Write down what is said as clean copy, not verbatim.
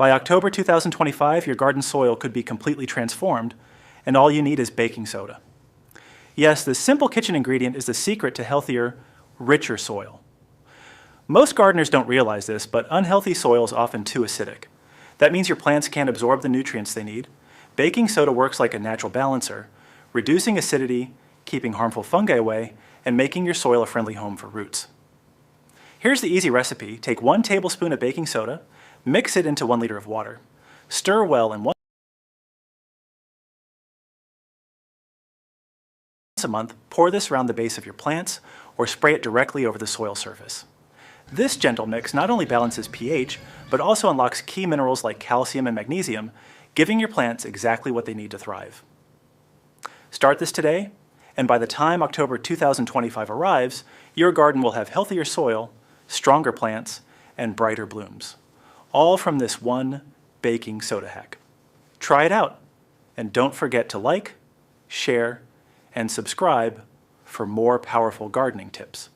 By October 2025, your garden soil could be completely transformed, and all you need is baking soda. Yes, this simple kitchen ingredient is the secret to healthier, richer soil. Most gardeners don't realize this, but unhealthy soil is often too acidic. That means your plants can't absorb the nutrients they need. Baking soda works like a natural balancer, reducing acidity, keeping harmful fungi away, and making your soil a friendly home for roots. Here's the easy recipe. Take 1 tablespoon of baking soda, mix it into 1 liter of water. Stir well, and once a month, pour this around the base of your plants or spray it directly over the soil surface. This gentle mix not only balances pH, but also unlocks key minerals like calcium and magnesium, giving your plants exactly what they need to thrive. Start this today, and by the time October 2025 arrives, your garden will have healthier soil, stronger plants, and brighter blooms. All from this one baking soda hack. Try it out, and don't forget to like, share, and subscribe for more powerful gardening tips.